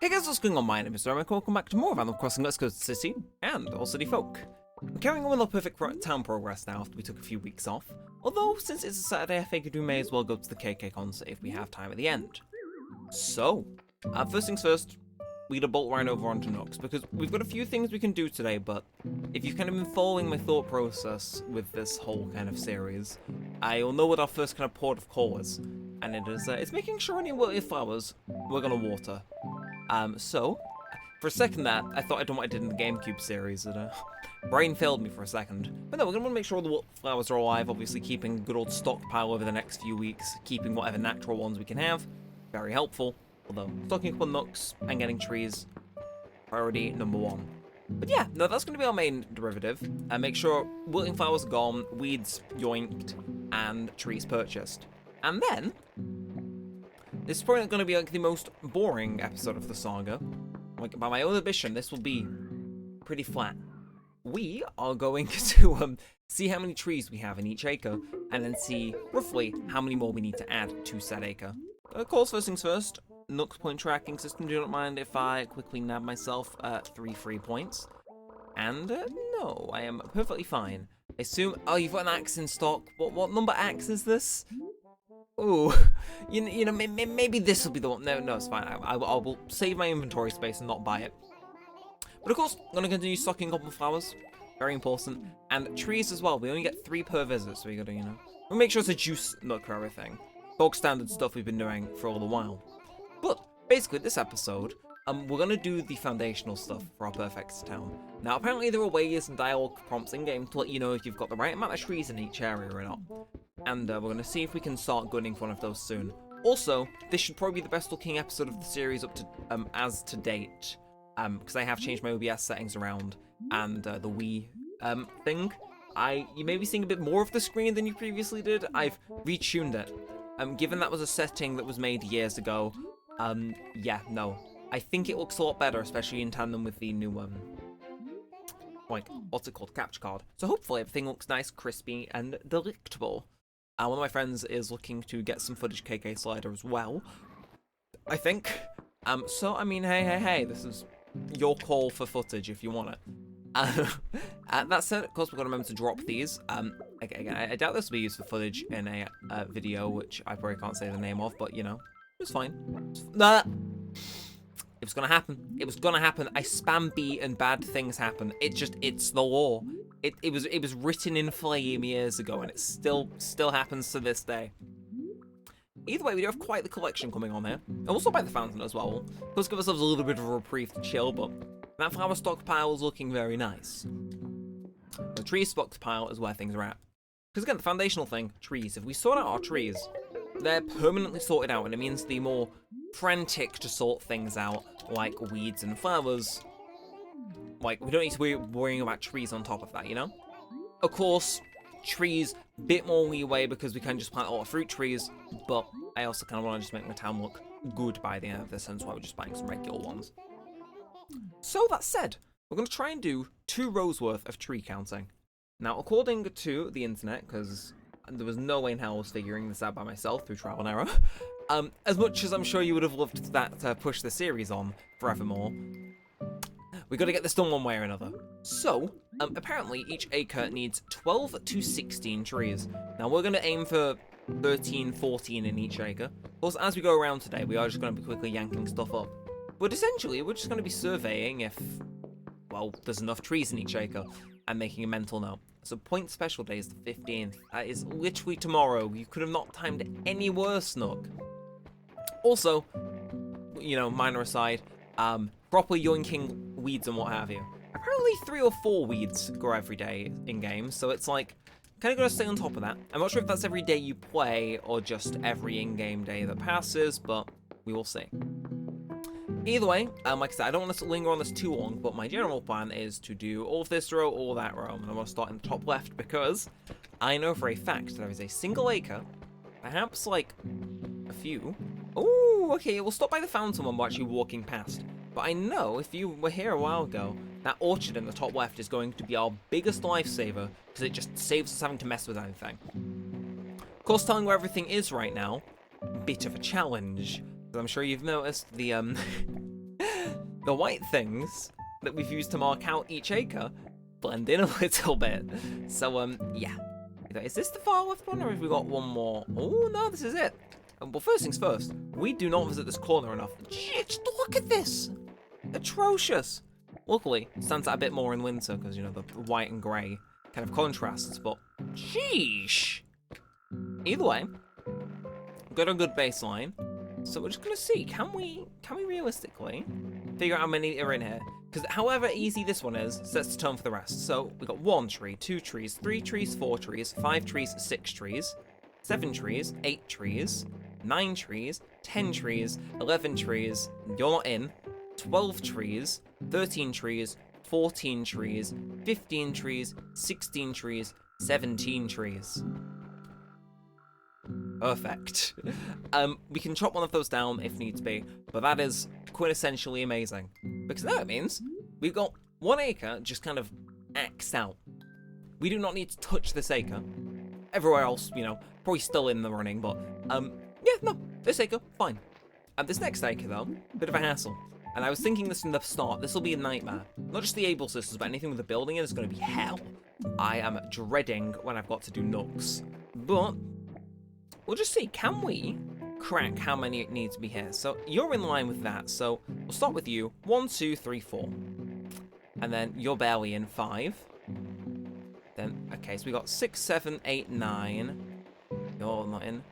Hey guys, what's going on? My name is Neremik. Welcome back to more of Animal Crossing Let's Go City and All City Folk. I'm carrying on with our perfect town progress now after we took a few weeks off. Although, since it's a Saturday, I figured we may as well go to the KK concert if we have time at the end. So, first things first, we're gonna bolt right over onto Nooks, because we've got a few things we can do today, but if you've kind of been following my thought process with this whole kind of series, you'll know what our first kind of port of call is. And it is, it's making sure any wilted flowers we're gonna water. So, for a second there, I thought I'd done what I did in the GameCube series, and brain failed me for a second. But no, we're going to make sure the flowers are alive, obviously keeping a good old stockpile over the next few weeks, keeping whatever natural ones we can have. Very helpful, although stocking up on nooks and getting trees, priority number one. But yeah, no, that's going to be our main derivative. Make sure wilting flowers are gone, weeds yoinked, and trees purchased. And then, this is probably going to be like the most boring episode of the saga. Like, by my own admission, this will be pretty flat. We are going to see how many trees we have in each acre, and then see roughly how many more we need to add to said acre. Of course, first things first, Nook's point tracking system. Do not mind if I quickly nab myself 3 free points. And no, I am perfectly fine. I assume. Oh, you've got an axe in stock. What number axe is this? Ooh, you know, maybe this will be the one. No, it's fine. I will save my inventory space and not buy it. But of course, I'm going to continue stocking up on flowers. Very important. And trees as well. We only get 3 per visit, so we got to, you know. We'll make sure it's a juice nook for everything. Bog standard stuff we've been doing for all the while. But basically, this episode, we're going to do the foundational stuff for our perfect town. Now, apparently there are ways and dialogue prompts in-game to let you know if you've got the right amount of trees in each area or not. And we're going to see if we can start gunning for one of those soon. Also, this should probably be the best looking episode of the series up to as to date. Because I have changed my OBS settings around. And the Wii thing. You may be seeing a bit more of the screen than you previously did. I've retuned it. Given that was a setting that was made years ago. Yeah, no. I think it looks a lot better, especially in tandem with the new, like, what's it called? Capture card. So hopefully everything looks nice, crispy, and delectable. One of my friends is looking to get some footage KK slider as well, I think. So, I mean, hey, this is your call for footage if you want it. That said, of course, we've got to remember to drop these. Again, I doubt this will be used for footage in a video, which I probably can't say the name of, but, you know, it's fine. It was gonna happen. It was gonna happen. I spam B and bad things happen. It's the law. It was written in flame years ago, and it still happens to this day. Either way, we do have quite the collection coming on here. And we'll stop by the fountain as well. Let's give ourselves a little bit of a reprieve to chill, but that flower stockpile is looking very nice. The tree stockpile is where things are at. Because again, the foundational thing, trees. If we sort out our trees, they're permanently sorted out, and it means the more frantic to sort things out, like weeds and flowers, like, we don't need to be worrying about trees on top of that, you know? Of course, trees, bit more leeway because we can just plant a lot of fruit trees, but I also kind of want to just make my town look good by the end of this, hence why we're just buying some regular ones. So that said, we're going to try and do 2 rows worth of tree counting. Now, according to the internet, because there was no way in hell I was figuring this out by myself through trial and error, as much as I'm sure you would have loved that to push the series on forevermore, we got to get this done one way or another. So, apparently each acre needs 12 to 16 trees. Now we're going to aim for 13, 14 in each acre. Of course, as we go around today, we are just going to be quickly yanking stuff up. But essentially, we're just going to be surveying if, well, there's enough trees in each acre, and making a mental note. So point special day is the 15th. That is literally tomorrow. You could have not timed it any worse, Nook. Also, you know, minor aside, properly yoinking weeds and what have you. Apparently 3 or 4 weeds grow every day in-game, so it's like, kind of got to stay on top of that. I'm not sure if that's every day you play, or just every in-game day that passes, but we will see. Either way, like I said, I don't want to linger on this too long, but my general plan is to do all of this row, all that row, and I want to start in the top left, because I know for a fact there is a single acre, perhaps like a few. Oh, okay, we'll stop by the fountain when we're actually walking past. But I know, if you were here a while ago, that orchard in the top left is going to be our biggest lifesaver, because it just saves us having to mess with anything. Of course, telling where everything is right now, bit of a challenge. I'm sure you've noticed the the white things that we've used to mark out each acre blend in a little bit. So, yeah. Is this the far left one, or have we got one more? Oh, no, this is it. Well, first things first, we do not visit this corner enough. Just look at this. Atrocious. Luckily, it stands out a bit more in winter because, you know, the white and grey kind of contrasts, but sheesh. Either way, got a good baseline. So we're just going to see, can we realistically figure out how many are in here? Because however easy this one is, sets the tone for the rest. So we've got 1 tree, 2 trees, 3 trees, 4 trees, 5 trees, 6 trees, 7 trees, 8 trees, 9 trees, 10 trees, 11 trees, you're not in, 12 trees, 13 trees, 14 trees, 15 trees, 16 trees, 17 trees. Perfect. We can chop one of those down if needs be, but that is quintessentially amazing. Because that means we've got 1 acre just kind of axed out. We do not need to touch this acre. Everywhere else, you know, probably still in the running, but, yeah, no, this acre, fine. This next acre, though, bit of a hassle. And I was thinking this from the start, this will be a nightmare. Not just the able systems, but anything with the building in is going to be hell. I am dreading when I've got to do nooks. But we'll just see, can we crack how many it needs to be here? So you're in line with that, so we'll start with you. 1, 2, 3, 4. And then you're barely in 5. Then, okay, so we got 6, 7, 8, 9. You're not in.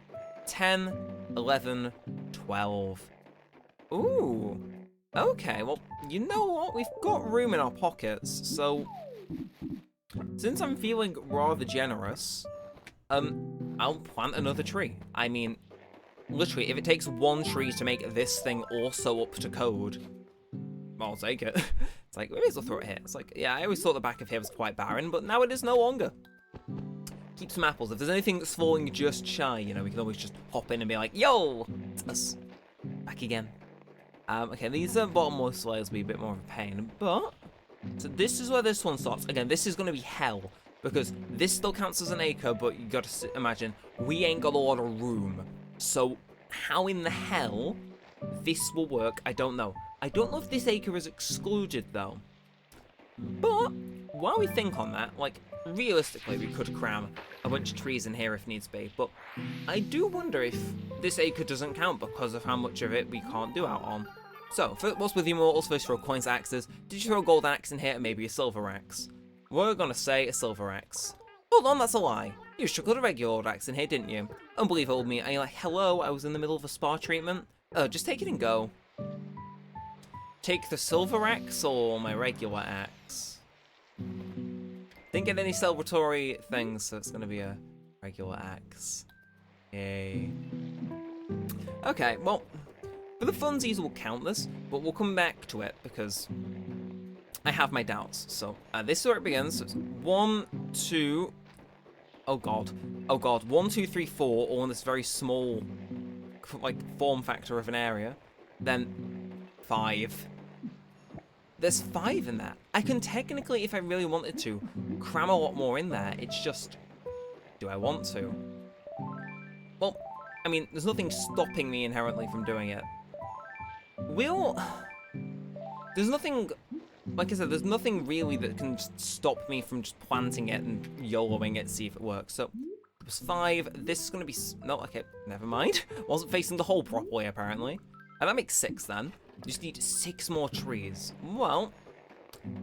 10, 11, 12. Ooh. Okay, well, you know what? We've got room in our pockets, so since I'm feeling rather generous, I'll plant another tree. I mean, literally, if it takes 1 tree to make this thing also up to code, I'll take it. It's like, we may as well throw it here. It's like, yeah, I always thought the back of here was quite barren, but now it is no longer. Keep some apples. If there's anything that's falling just shy, you know, we can always just hop in and be like, yo, it's us. Back again. Okay, these bottommost layers will be a bit more of a pain, but so this is where this one starts. Again, this is going to be hell, because this still counts as an acre, but you got to imagine, we ain't got a lot of room. So how in the hell this will work, I don't know. I don't know if this acre is excluded, though. But while we think on that, like, realistically, we could cram a bunch of trees in here if needs be, but I do wonder if this acre doesn't count because of how much of it we can't do out on. So, what's with you mortals? First throw coins, axes. Did you throw a gold axe in here, or maybe a silver axe? We're gonna say a silver axe. Hold on, that's a lie. You chuckled a regular old axe in here, didn't you? Unbelievable me. And you're like, hello, I was in the middle of a spa treatment. Oh, just take it and go. Take the silver axe or my regular axe? Didn't get any celebratory things, so it's gonna be a regular axe. Yay. Okay, well, for the funsies we'll count this, but we'll come back to it because I have my doubts. So this is where it begins. So it's 1, 2, oh god, 1, 2, 3, 4, all in this very small, like, form factor of an area. Then 5. There's 5 in that. I can technically, if I really wanted to, cram a lot more in there. It's just, do I want to? Well, I mean, there's nothing stopping me inherently from doing it. There's nothing, like I said, there's nothing really that can stop me from just planting it and YOLOing it, see if it works. So, it was 5. This is going to be, no, okay, never mind. Wasn't facing the hole properly, apparently. And that makes 6 then. You just need 6 more trees. Well,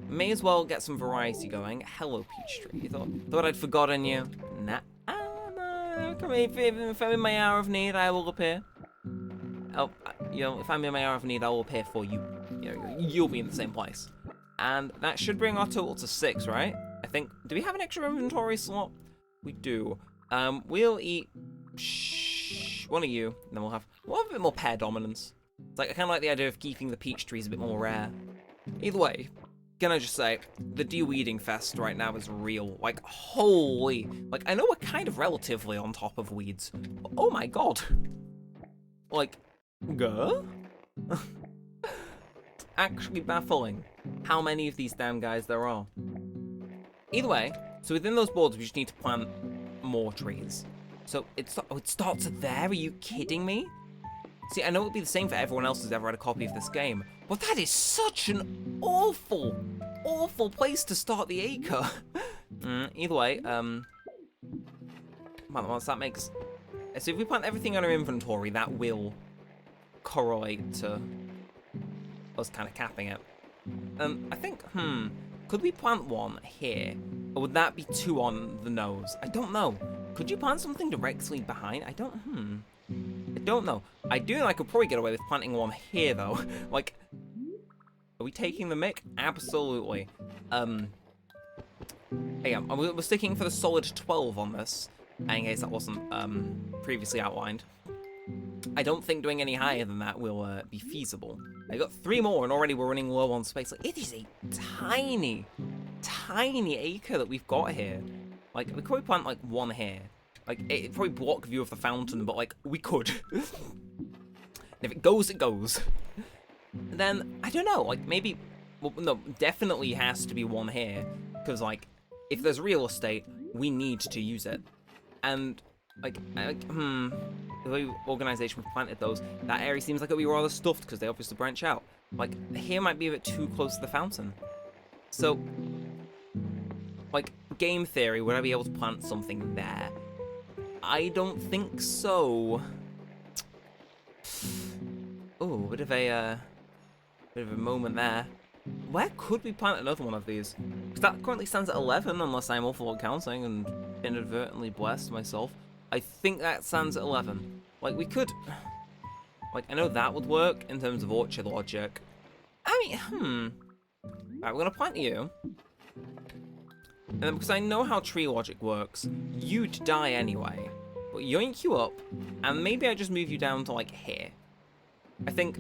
may as well get some variety going. Hello, peach tree. You thought I'd forgotten you? Nah. No. Come here. If I'm in my hour of need, I will appear. Oh, you know, if I'm in my hour of need, I will appear for you. You know, you'll be in the same place. And that should bring our total to 6, right? I think. Do we have an extra inventory slot? We do. We'll eat one of you, and then we'll have a bit more pair dominance. It's like, I kind of like the idea of keeping the peach trees a bit more rare. Either way, can I just say, the de-weeding fest right now is real. Like, holy. Like, I know we're kind of relatively on top of weeds. But oh my god. Like, actually baffling how many of these damn guys there are. Either way, so within those boards, we just need to plant more trees. So, it starts there? Are you kidding me? See, I know it would be the same for everyone else who's ever had a copy of this game, but that is such an awful, awful place to start the acre. Either way, once that makes... So if we plant everything on our inventory, that will correlate to us kind of capping it. I think, could we plant one here? Or would that be too on the nose? I don't know. Could you plant something directly behind? I don't know. I do know I could probably get away with planting one here, though. Like, are we taking the mick? Absolutely. Yeah, we're sticking for the solid 12 on this, in case that wasn't previously outlined. I don't think doing any higher than that will be feasible. I got 3 more, and already we're running low on space. Like, it is a tiny, tiny acre that we've got here. Like, we could probably plant, like, one here. Like, it'd probably block view of the fountain, but, like, we could. And if it goes, it goes. And then, I don't know, like, maybe... Well, no, definitely has to be one here. Because, like, if there's real estate, we need to use it. And, like the way organization we've planted those, that area seems like it'll be rather stuffed because they obviously branch out. Like, here might be a bit too close to the fountain. So, like, game theory, would I be able to plant something there? I don't think so. Oh, bit of a moment there. Where could we plant another one of these? Because that currently stands at 11, unless I'm awful at counting and inadvertently blessed myself. I think that stands at 11. Like, we could... Like, I know that would work in terms of orchard logic. I mean, Right, we're going to plant you. And then because I know how tree logic works, you'd die anyway. But yoink you up, and maybe I just move you down to, like, here. I think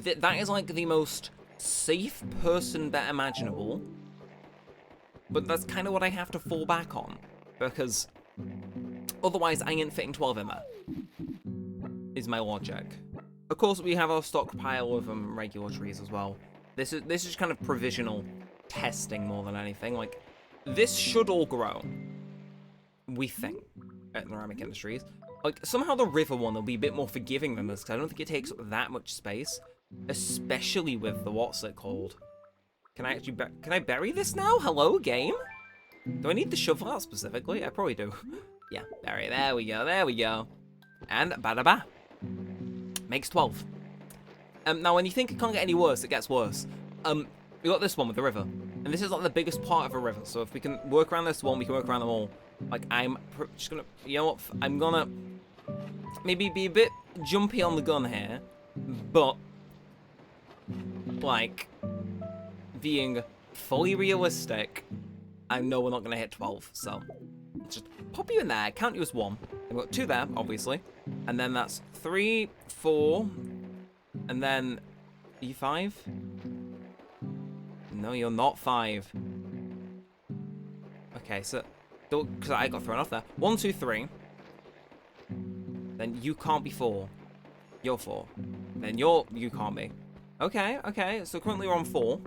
that is, like, the most safe person bet imaginable. But that's kind of what I have to fall back on. Because otherwise I ain't fitting 12 in there. Is my logic. Of course, we have our stockpile of regular trees as well. This is kind of provisional testing more than anything. Like, this should all grow. We think at Neremik Industries. Like, somehow the river one will be a bit more forgiving than this, because I don't think it takes up that much space. Especially with the what's it called. Can I actually can I bury this now? Hello, game? Do I need the shovel out specifically? I probably do. Yeah, bury it. There we go, there we go. And ba-da-ba. Makes 12. Now, when you think it can't get any worse, it gets worse. We got this one with the river. And this is like the biggest part of a river. So if we can work around this one, we can work around them all. Like, I'm just gonna, you know what? I'm gonna maybe be a bit jumpy on the gun here. But, like, being fully realistic, I know we're not gonna hit 12. So, just pop you in there, count you as 1. I've got 2 there, obviously. And then that's 3, 4, and then, are you 5? No, you're not 5. Okay, so, because I got thrown off there. 1, 2, 3. Then you can't be 4. You're 4. Then you can't be. Okay, okay, so currently we're on 4.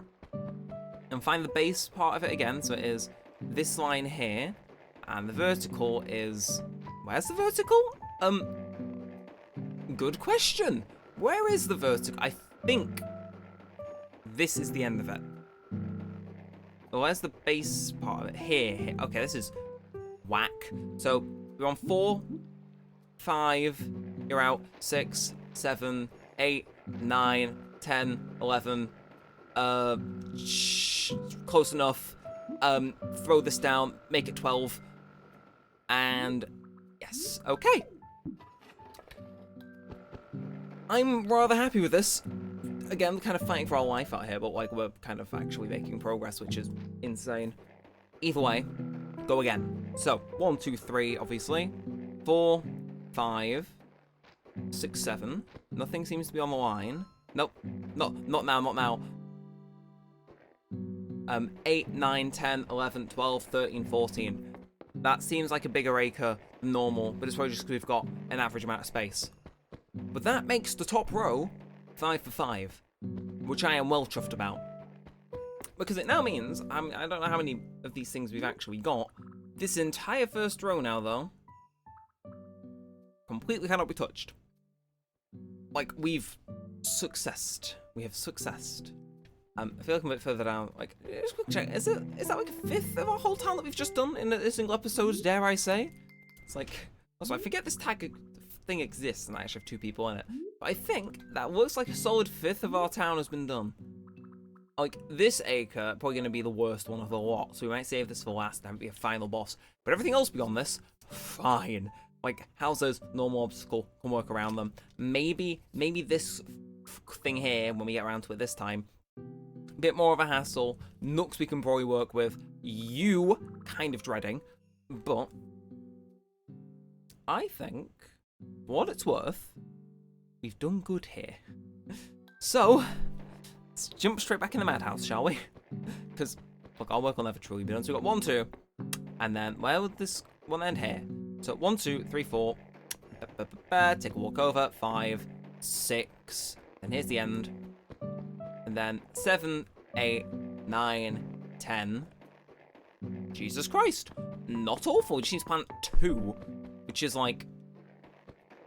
And find the base part of it again, so it is this line here. And the vertical is... Where's the vertical? Good question. Where is the vertical? I think this is the end of it. Where's the base part of it? Here. Okay, this is whack. So we're on 4, 5, you're out, 6, 7, 8, 9, 10, 11. Close enough. Throw this down, make it 12. And yes, okay. I'm rather happy with this. Again, kind of fighting for our life out here, but like we're kind of actually making progress, which is insane. Either way, go again. So 1, 2, 3, obviously. 4, 5, 6, 7. Nothing seems to be on the line. Nope. Not now, not now. 8, 9, 10, 11, 12, 13, 14. That seems like a bigger acre than normal, but it's probably just because we've got an average amount of space. But that makes the top row 5 for 5, which I am well chuffed about. Because it now means, I don't know how many of these things we've actually got. This entire first row now, though, completely cannot be touched. like, we've successed. We have successed. I feel like I'm a bit further down. Like, just quick check. Is that like a fifth of our whole town that we've just done in a single episode, dare I say? It's like, also, I forget this tag thing exists and I actually have 2 people in it. But I think that looks like a solid fifth of our town has been done. Like, this acre, probably going to be the worst one of the lot, so we might save this for last and be a final boss. But everything else beyond this, fine. Like, houses, normal obstacle, can work around them. Maybe this thing here, when we get around to it this time, a bit more of a hassle. Nooks we can probably work with. You, kind of dreading. But I think, for what it's worth, we've done good here. So, let's jump straight back in the madhouse, shall we? Because, look, our work will never truly be done. So we've got 1, 2, and then where would this one end here? So 1, 2, 3, 4. Take a walk over. 5, 6. And here's the end. And then 7, 8, 9, 10. Jesus Christ. Not awful. We just need to plant 2, which is like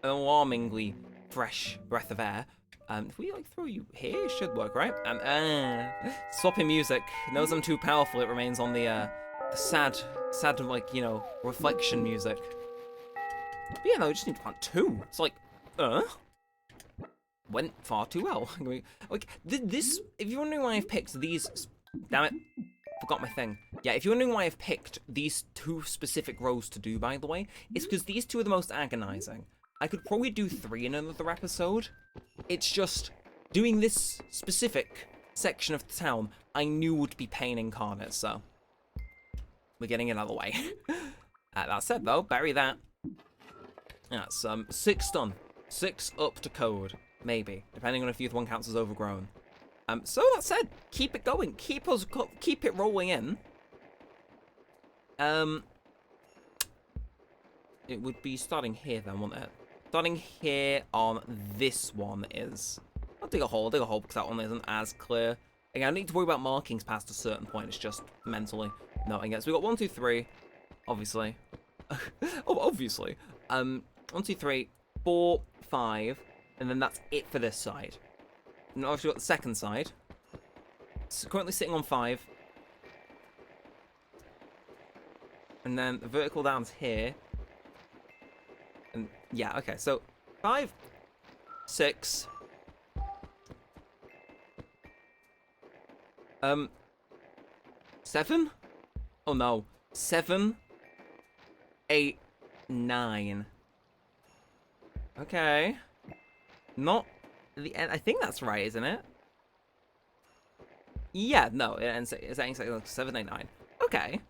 an alarmingly fresh breath of air. If we like throw you here, it should work, right? Swapping music. Knows I'm too powerful. It remains on the sad, like, you know, reflection music. But yeah, no, we just need to plant 2. It's like, went far too well. Like, this, if you're wondering why I've picked these, damn it, forgot my thing. Yeah, if you're wondering why I've picked these 2 specific rows to do, by the way, it's because these 2 are the most agonizing. I could probably do 3 in another episode. It's just, doing this specific section of the town, I knew would be pain incarnate, so we're getting it out of the way. That said, though, bury that. That's 6 done. 6 up to code, maybe, depending on if the other one counts as overgrown. So that said, keep it going. Keep it rolling in. It would be starting here then, wouldn't it? Starting here on this one is. I'll dig a hole because that one isn't as clear. Again, I don't need to worry about markings past a certain point. It's just mentally noting it. So we've got 1, 2, 3, obviously. Oh, obviously. 1, 2, 3, 4, 5, and then that's it for this side. And obviously we've got the second side. It's currently sitting on 5. And then the vertical down's here. And yeah, okay, so 5, 6. 7? Oh no. 7, 8, 9. Okay. Not the end. I think that's right, isn't it? Yeah, no, it ends at 7, 8, 9. Okay.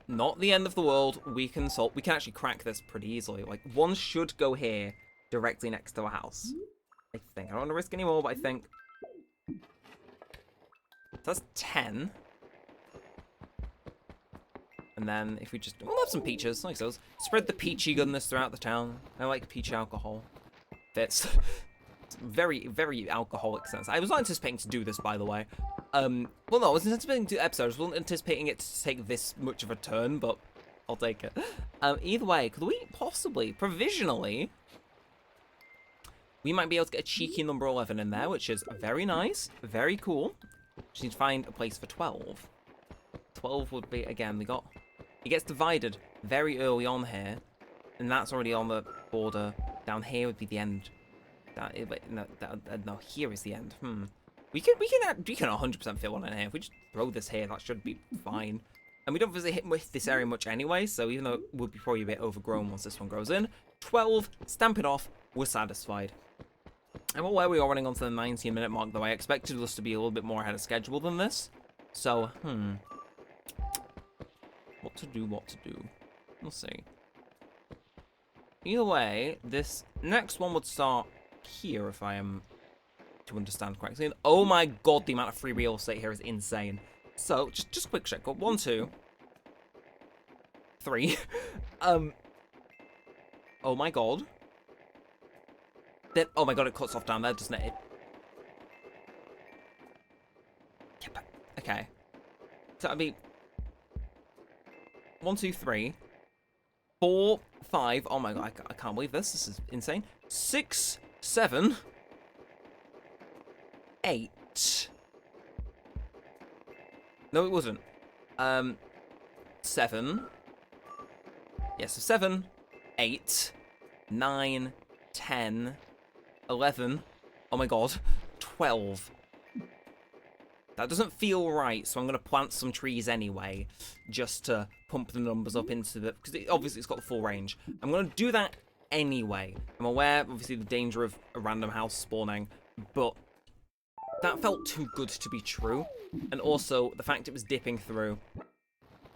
Not the end of the world. We can actually crack this pretty easily. Like, 1 should go here, directly next to a house. I think. I don't want to risk any more, but I think. That's 10. And then if we just, we'll have some peaches, like those. Spread the peachy goodness throughout the town. I like peach alcohol. Fits. Very, very alcoholic sense. I was not anticipating to do this, by the way. Well, no, I was anticipating to do episodes. I wasn't anticipating it to take this much of a turn, but I'll take it. Either way, could we possibly, provisionally, we might be able to get a cheeky number 11 in there, which is very nice, very cool. Just need to find a place for 12. 12 would be, again, it gets divided very early on here, and that's already on the border. Down here would be the end. No, here is the end. We can 100% fit one in here. If we just throw this here, that should be fine. And we don't visit hit with this area much anyway, so even though it would be probably a bit overgrown once this one grows in. 12, stamp it off, we're satisfied. I'm aware we are running on to the 19-minute mark, though I expected us to be a little bit more ahead of schedule than this. So, what to do? We'll see. Either way, this next one would start here, if I am to understand correctly. And oh my god, the amount of free real estate here is insane. So, just a quick check. Got 1, 2, 3. Oh my god. Then, oh my god, it cuts off down there, doesn't it? Okay. So that'd be 1, 2, 3, 4, 5. Oh my god, I can't believe this. This is insane. 6, 7, 8. No, it wasn't. 7. Yes, so 7, 8, 9, 10, 11. Oh my god, 12. That doesn't feel right, so I'm going to plant some trees anyway, just to pump the numbers up into the... Because obviously it's got the full range. I'm going to do that anyway. I'm aware, obviously, the danger of a random house spawning, but that felt too good to be true. And also, the fact it was dipping through.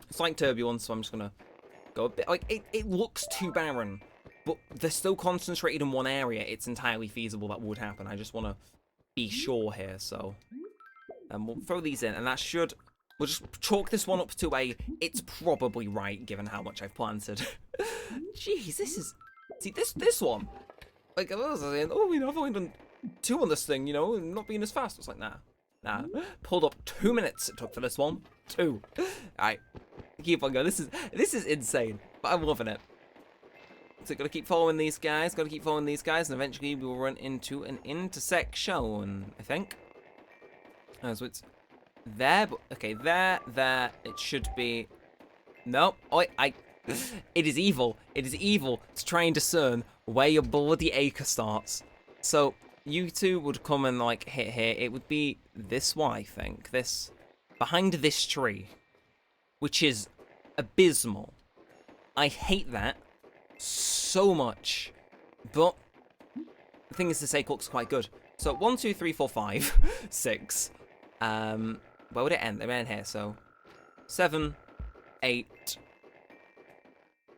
It's like turbulence, so I'm just going to go a bit... Like, it looks too barren, but they're so concentrated in one area, it's entirely feasible that would happen. I just want to be sure here, so... we'll throw these in, and that should... We'll just chalk this one up to a... It's probably right, given how much I've planted. Jeez, this is... See, this one... Like, I was saying, oh, you know, I've only done 2 on this thing, you know, not being as fast. It's like, nah. Pulled up 2 minutes it took for this one. 2. Alright. Keep on going. This is insane, but I'm loving it. So gotta keep following these guys, and eventually we will run into an intersection, I think. So it's there, but okay, there, it should be. No, it is evil. It is evil to try and discern where your bloody acre starts. So you two would come and like hit here. It would be this one, I think. This behind this tree, which is abysmal. I hate that so much, but the thing is, the sake looks quite good. So 1, 2, 3, 4, 5, 6. Where would it end? They end here, so 7, 8,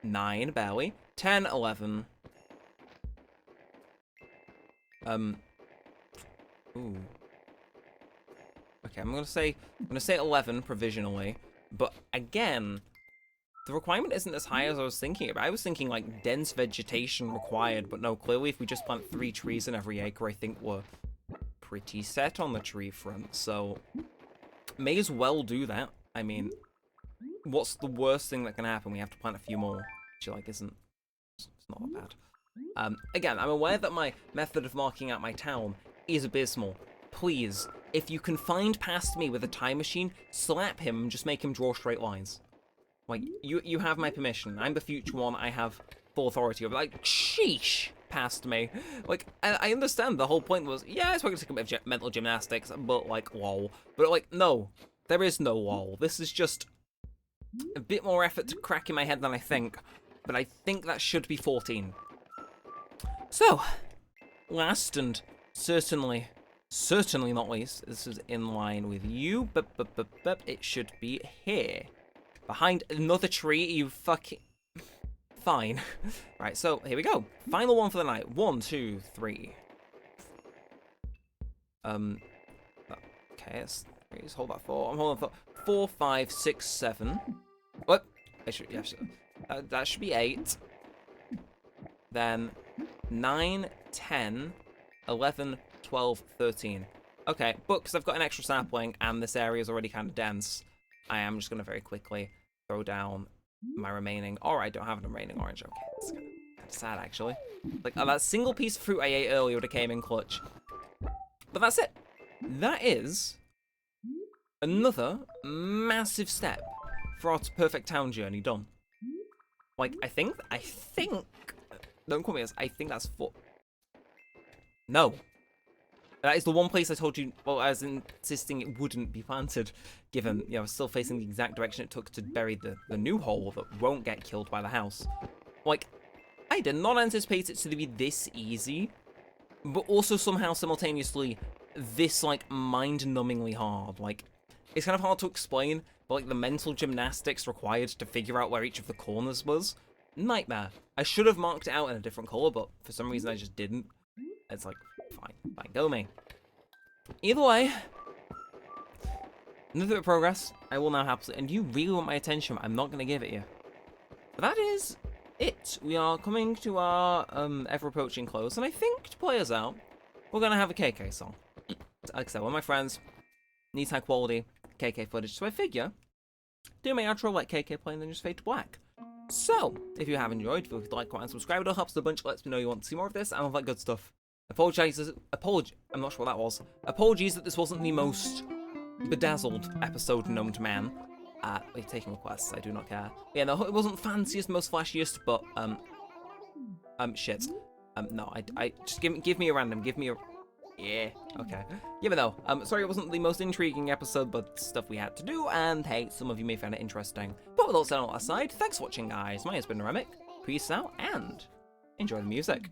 9, barely, 10, 11. Ooh. Okay, I'm gonna say 11 provisionally, but again, the requirement isn't as high as I was thinking about. I was thinking like dense vegetation required, but no, clearly if we just plant 3 trees in every acre, I think we're pretty set on the tree front, so may as well do that. I mean, what's the worst thing that can happen? We have to plant a few more, which like it's not that bad. Again, I'm aware that my method of marking out my town is abysmal. Please, if you can find past me with a time machine, slap him and just make him draw straight lines. Like, you have my permission. I'm the future one. I have full authority over. Like, sheesh, past me. Like, I understand the whole point was, yeah, it's probably gonna take a bit of mental gymnastics, but like, lol. But like, no, there is no lol. This is just a bit more effort to crack in my head than I think. But I think that should be 14. So, last and certainly not least, this is in line with you, but it should be here. Behind another tree, you fucking... Fine. Right, so here we go. Final one for the night. 1, 2, 3. Okay, let's hold that 4. I'm holding 4, 5, 6, 7. What? That should be 8. Then 9, 10, 11, 12, 13. Okay, but because I've got an extra sapling and this area is already kind of dense, I am just going to very quickly throw down my remaining... Or I don't have a remaining orange. Okay, that's kind of sad, actually. Like, that single piece of fruit I ate earlier would have came in clutch. But that's it. That is another massive step for our perfect town journey done. Like, I think... Don't call me this. I think that's 4... No. That is the one place I told you, well, I was insisting it wouldn't be planted, given, you know, I was still facing the exact direction it took to bury the new hole that won't get killed by the house. Like, I did not anticipate it to be this easy, but also somehow simultaneously this, like, mind-numbingly hard. Like, it's kind of hard to explain, but, like, the mental gymnastics required to figure out where each of the corners was, nightmare. I should have marked it out in a different colour, but for some reason I just didn't. It's like, fine, go me. Either way, another bit of progress. I will now happily, and you really want my attention, I'm not going to give it you. But that is it. We are coming to our ever-approaching close, and I think to play us out, we're going to have a KK song. Like I said, one of my friends needs high-quality KK footage, so I figure, do my outro like KK play and then just fade to black. So, if you have enjoyed, feel free to like, comment, and subscribe. It all helps a bunch, lets me know you want to see more of this, and all that good stuff. I'm not sure what that was. Apologies that this wasn't the most bedazzled episode known to man. We're taking requests, I do not care. Yeah, no, it wasn't fanciest, most flashiest, but, shit. No, I just give me a random, yeah, okay. Yeah, but no, sorry it wasn't the most intriguing episode, but stuff we had to do, and hey, some of you may find it interesting. But with all that on aside, thanks for watching, guys. My name's been Neremik. Peace out, and enjoy the music.